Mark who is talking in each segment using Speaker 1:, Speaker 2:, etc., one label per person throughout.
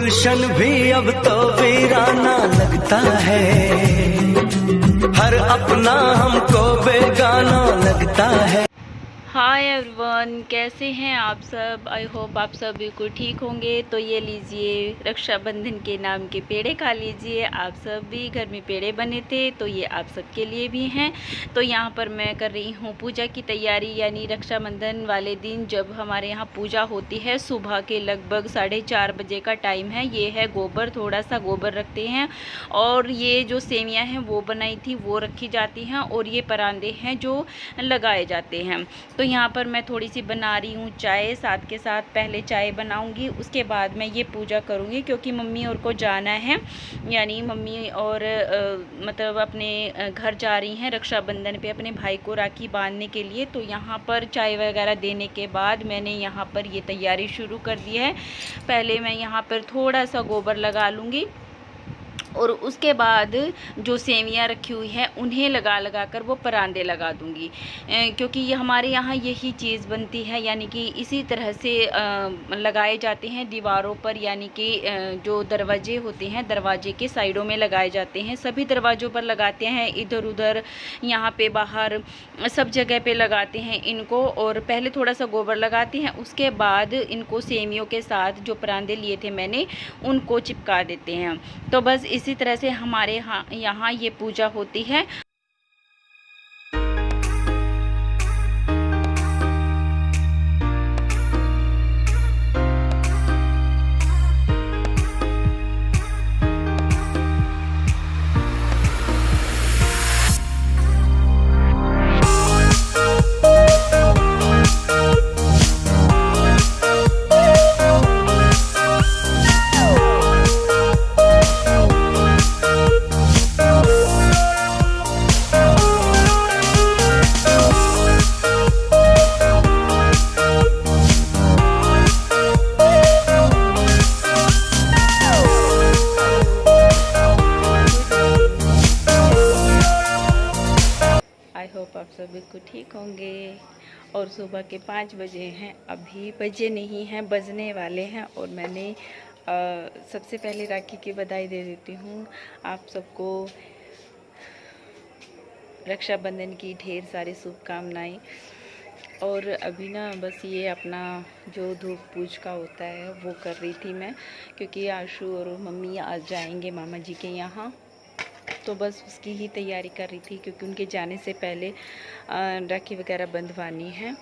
Speaker 1: गुलशन भी अब तो वीराना लगता है, हर अपना हमको बेगाना लगता है।
Speaker 2: हाय एवरीवन, कैसे हैं आप सब। आई होप आप सब बिल्कुल ठीक होंगे। तो ये लीजिए, रक्षाबंधन के नाम के पेड़े खा लीजिए। आप सब भी घर में पेड़े बने थे तो ये आप सब के लिए भी हैं। तो यहाँ पर मैं कर रही हूँ पूजा की तैयारी, यानी रक्षाबंधन वाले दिन जब हमारे यहाँ पूजा होती है सुबह के लगभग 4:30 बजे का टाइम है। ये है गोबर, थोड़ा सा गोबर रखते हैं और ये जो सेवियाँ हैं वो बनाई थी वो रखी जाती हैं और ये परांदे हैं जो लगाए जाते हैं। तो यहाँ पर मैं थोड़ी सी बना रही हूँ चाय, साथ के साथ पहले चाय बनाऊँगी, उसके बाद मैं ये पूजा करूँगी क्योंकि मम्मी और को जाना है, यानी मम्मी और मतलब अपने घर जा रही हैं रक्षाबंधन पे अपने भाई को राखी बांधने के लिए। तो यहाँ पर चाय वगैरह देने के बाद मैंने यहाँ पर ये तैयारी शुरू कर दी है। पहले मैं यहाँ पर थोड़ा सा गोबर लगा लूँगी और उसके बाद जो सेवियां रखी हुई हैं उन्हें लगा कर वो परांदे लगा दूंगी, क्योंकि ये हमारे यहाँ यही चीज़ बनती है, यानी कि इसी तरह से लगाए जाते हैं दीवारों पर, यानी कि जो दरवाजे होते हैं दरवाजे के साइडों में लगाए जाते हैं। सभी दरवाज़ों पर लगाते हैं, इधर उधर यहाँ पे बाहर सब जगह पे लगाते हैं इनको। और पहले थोड़ा सा गोबर लगाते हैं, उसके बाद इनको सेवियों के साथ जो परांदे लिए थे मैंने उनको चिपका देते हैं। तो बस इसी तरह से हमारे यहाँ ये पूजा होती है। आई होप आप सब बिल्कुल ठीक होंगे। और सुबह के 5 बजे हैं, अभी बजे नहीं हैं, बजने वाले हैं। और मैंने सबसे पहले राखी की बधाई दे देती हूँ आप सबको, रक्षाबंधन की ढेर सारी शुभकामनाएं। और अभी ना बस ये अपना जो धूप पूज का होता है वो कर रही थी मैं, क्योंकि आशु और मम्मी आज जाएंगे मामा जी के यहाँ, तो बस उसकी ही तैयारी कर रही थी क्योंकि उनके जाने से पहले राखी वगैरह बंधवानी है,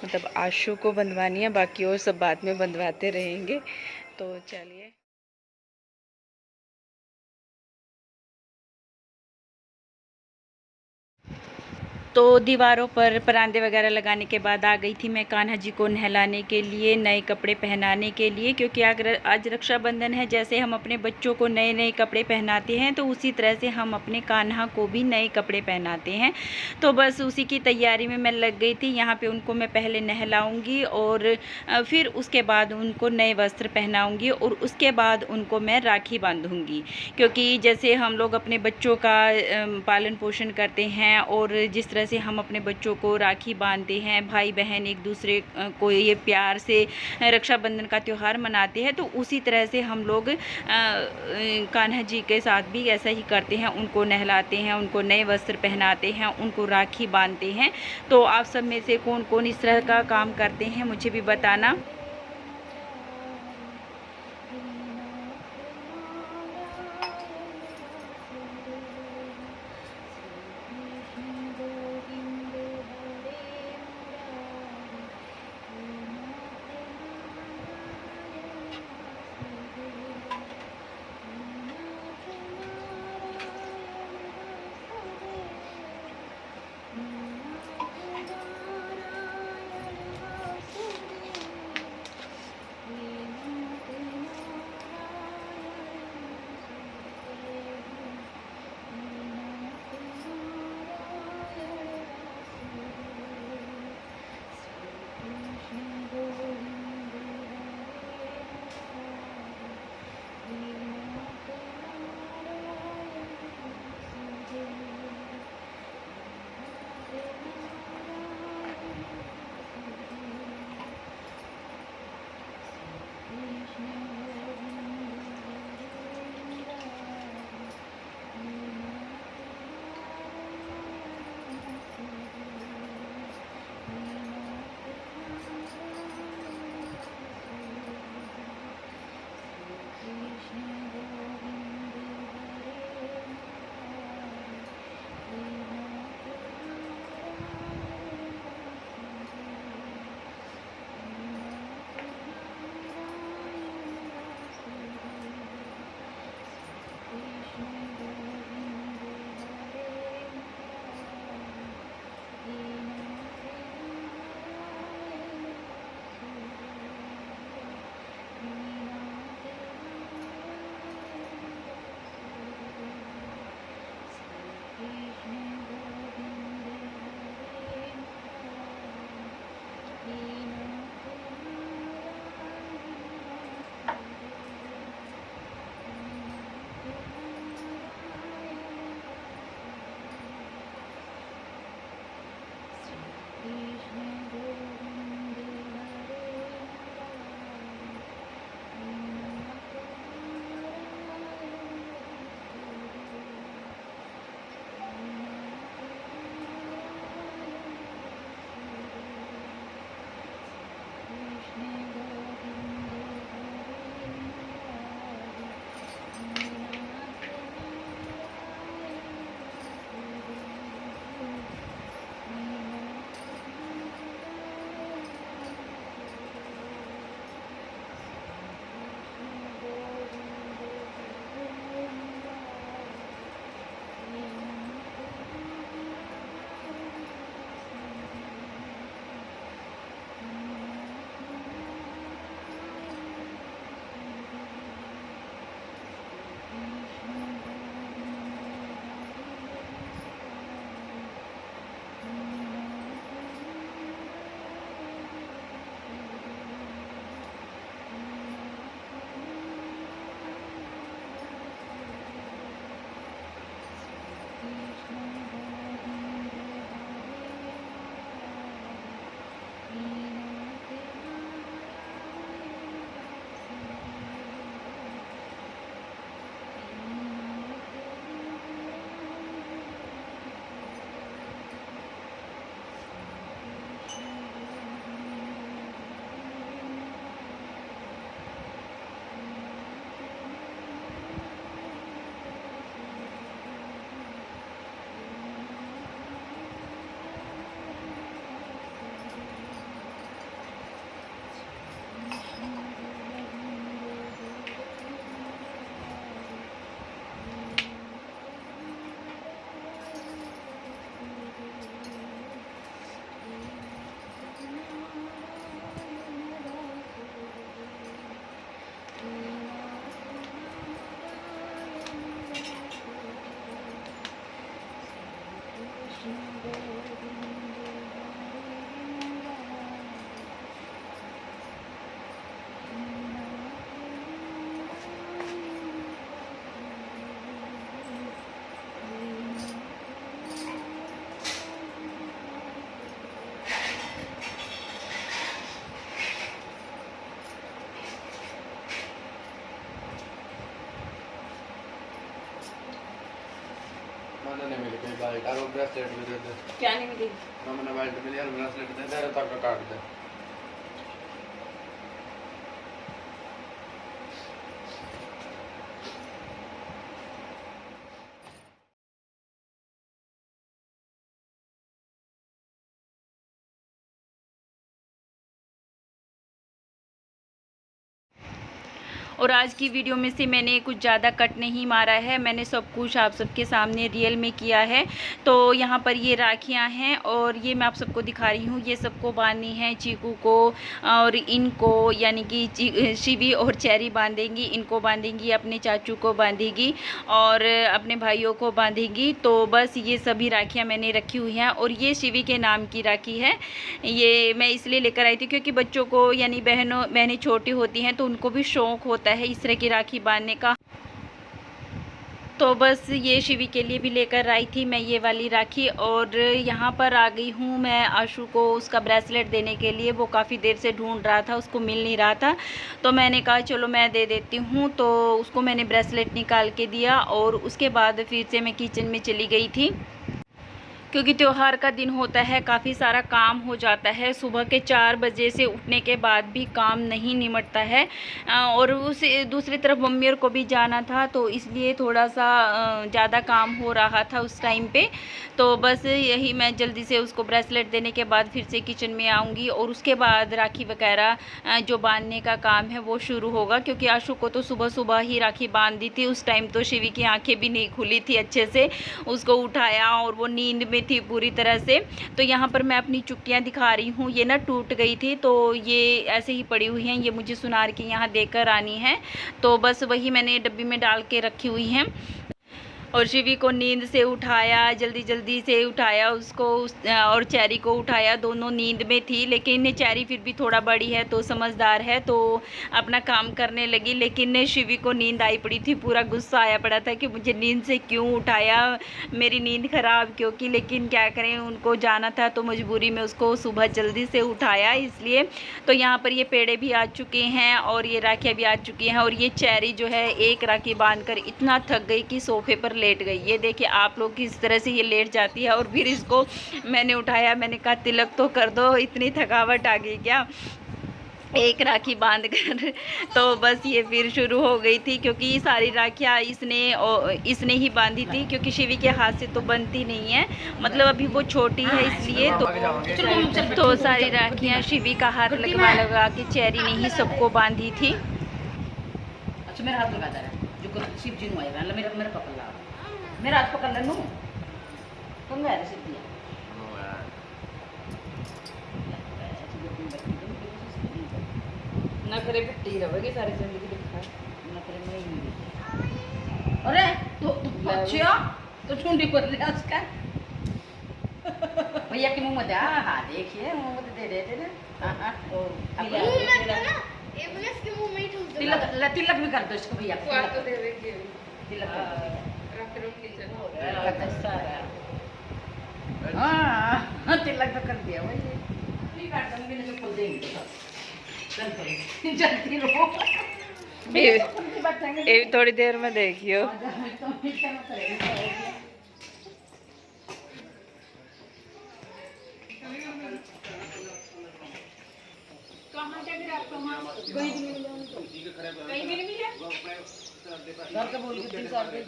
Speaker 2: मतलब आशु को बंधवानी है, बाकी और सब बाद में बंधवाते रहेंगे। तो चलिए। तो दीवारों पर परांदे वगैरह लगाने के बाद आ गई थी मैं कान्हा जी को नहलाने के लिए, नए कपड़े पहनाने के लिए, क्योंकि आज रक्षाबंधन है। जैसे हम अपने बच्चों को नए नए कपड़े पहनाते हैं तो उसी तरह से हम अपने कान्हा को भी नए कपड़े पहनाते हैं। तो बस उसी की तैयारी में मैं लग गई थी। यहाँ पे उनको मैं पहले नहलाऊँगी और फिर उसके बाद उनको नए वस्त्र पहनाऊँगी और उसके बाद उनको मैं राखी बांधूँगी, क्योंकि जैसे हम लोग अपने बच्चों का पालन पोषण करते हैं और जिस तरह से हम अपने बच्चों को राखी बांधते हैं, भाई बहन एक दूसरे को ये प्यार से रक्षाबंधन का त्यौहार मनाते हैं, तो उसी तरह से हम लोग कान्हा जी के साथ भी ऐसा ही करते हैं, उनको नहलाते हैं, उनको नए वस्त्र पहनाते हैं, उनको राखी बांधते हैं। तो आप सब में से कौन कौन इस तरह का काम करते हैं मुझे भी बताना।
Speaker 3: नहीं मिली कोई बाइट और ब्रेसलेट भी दे दे।
Speaker 2: क्या नहीं मिली?
Speaker 3: मैंने बाइट मिली और ब्रेसलेट दे दे तक का काट दे।
Speaker 2: और आज की वीडियो में से मैंने कुछ ज़्यादा कट नहीं मारा है, मैंने सब कुछ आप सबके सामने रियल में किया है। तो यहाँ पर ये राखियाँ हैं और ये मैं आप सबको दिखा रही हूँ। ये सबको बांधनी है, चीकू को और इनको, यानी कि शिवी और चेरी बांधेंगी, इनको बांधेंगी, अपने चाचू को बांधेगी और अपने भाइयों को बांधेगी। तो बस ये सभी राखियाँ मैंने रखी हुई हैं। और ये शिवी के नाम की राखी है। ये मैं इसलिए लेकर आई थी क्योंकि बच्चों को, यानी बहनें छोटी होती हैं तो उनको भी शौक़ होता है इस तरह की राखी बांधने का। तो बस ये शिवी के लिए भी लेकर आई थी मैं ये वाली राखी। और यहाँ पर आ गई हूँ मैं आशु को उसका ब्रेसलेट देने के लिए। वो काफ़ी देर से ढूंढ रहा था, उसको मिल नहीं रहा था, तो मैंने कहा चलो मैं दे देती हूँ। तो उसको मैंने ब्रेसलेट निकाल के दिया और उसके बाद फिर से मैं किचन में चली गई थी क्योंकि त्यौहार का दिन होता है, काफ़ी सारा काम हो जाता है। सुबह के 4 बजे से उठने के बाद भी काम नहीं निमटता है। और उस दूसरी तरफ मम्मी को भी जाना था, तो इसलिए थोड़ा सा ज़्यादा काम हो रहा था उस टाइम पे। तो बस यही, मैं जल्दी से उसको ब्रेसलेट देने के बाद फिर से किचन में आऊँगी और उसके बाद राखी वगैरह जो बांधने का काम है वो शुरू होगा। क्योंकि आशु को तो सुबह सुबह ही राखी बांध दी थी। उस टाइम तो शिवी की आँखें भी नहीं खुली थी अच्छे से, उसको उठाया और वो नींद में थी पूरी तरह से। तो यहाँ पर मैं अपनी चुटकियाँ दिखा रही हूँ, ये ना टूट गई थी तो ये ऐसे ही पड़ी हुई हैं। ये मुझे सुनार के यहाँ देकर आनी है, तो बस वही मैंने डब्बी में डाल के रखी हुई हैं। और शिवी को नींद से उठाया, जल्दी जल्दी से उठाया उसको, और चेरी को उठाया। दोनों नींद में थी, लेकिन चेरी फिर भी थोड़ा बड़ी है तो समझदार है, तो अपना काम करने लगी। लेकिन शिवी को नींद आई पड़ी थी, पूरा गुस्सा आया पड़ा था कि मुझे नींद से क्यों उठाया, मेरी नींद ख़राब क्यों की। लेकिन क्या करें, उनको जाना था तो मजबूरी में उसको सुबह जल्दी से उठाया इसलिए। तो यहाँ पर ये पेड़े भी आ चुके हैं और ये राखियाँ भी आ चुकी हैं। और ये चेरी जो है एक राखी बांधकर इतना थक गई कि सोफे पर लेट गई। ये देखिए आप लोग किस तरह से ये लेट जाती है। और फिर इसको मैंने उठाया, मैंने कहा तिलक तो कर दो, इतनी थकावट आ गई क्या एक राखी बांध कर। तो बस ये फिर शुरू हो गई थी, क्योंकि सारी राखियाँ इसने ही बांधी थी, क्योंकि शिवी के हाथ से तो बनती नहीं है, मतलब अभी वो छोटी है इसलिए। तो सारी राखियाँ शिवी का हाथ लगवा लगा के चेरी ने ही सबको बांधी थी।
Speaker 4: अच्छा मेरा हाथ लगा दे जो शिव जी नु आएगा, मेरा पकड़ ला, मेरा हाथ पकड़ लेनु तुम मेरे से दिया
Speaker 2: ना करे बिट्टी रहोगे सारी जिंदगी दिखा
Speaker 4: ना करे नहीं। अरे तो अच्छा तो चुंडी पर ले उसका भैया के मुंह में दे। हाँ देखिए मुंह में दे देते ना। हाँ तो तिलक भी कर दो इसको भैया, तिलक हाँ तिलक तो कर दिया वही खोल देंगे जल्दी रहो।
Speaker 2: ये थोड़ी देर में देखियो।
Speaker 4: घर का बोल के 3 साल के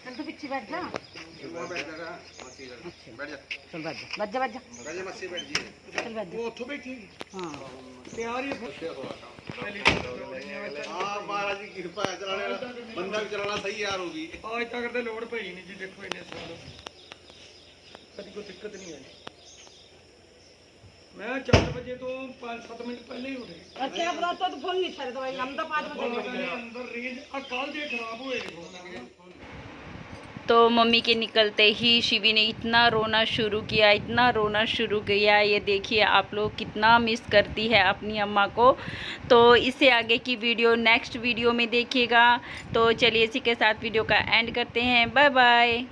Speaker 4: चल तो पीछे बैठ जा, चल बैठ जा चल बैठ जा।
Speaker 3: ਉੱਥੋਂ ਬੈਠੀ
Speaker 4: हाँ
Speaker 3: ਪਿਆਰ ਹੀ ਹਾਂ ਮਹਾਰਾਜ ਦੀ ਕਿਰਪਾ ਹੈ, ਚਲਾਣੇ ਬੰਦਾ ਵੀ ਚਲਾਣਾ ਸਹੀ ਯਾਰ ਹੋਗੀ। ਅੱਜ ਤੱਕ ਤੇ ਲੋੜ ਪਈ ਨਹੀਂ ਜੀ, ਦੇਖੋ ਇੰਨੇ ਸਾਲ
Speaker 5: कभी कोई दिक्कत नहीं आई। मैं 4 बजे तो 5-7 मिनट पहले ही उठे।
Speaker 6: अच्छा आप रात तो फोन नहीं छड़ दवाई हम तो 5 बजे
Speaker 5: अंदर रेंज अकाल दे खराब हुए फोन।
Speaker 2: तो मम्मी के निकलते ही शिवी ने इतना रोना शुरू किया, इतना रोना शुरू किया। ये देखिए आप लोग कितना मिस करती है अपनी अम्मा को। तो इससे आगे की वीडियो नेक्स्ट वीडियो में देखिएगा। तो चलिए इसी के साथ वीडियो का एंड करते हैं। Bye bye.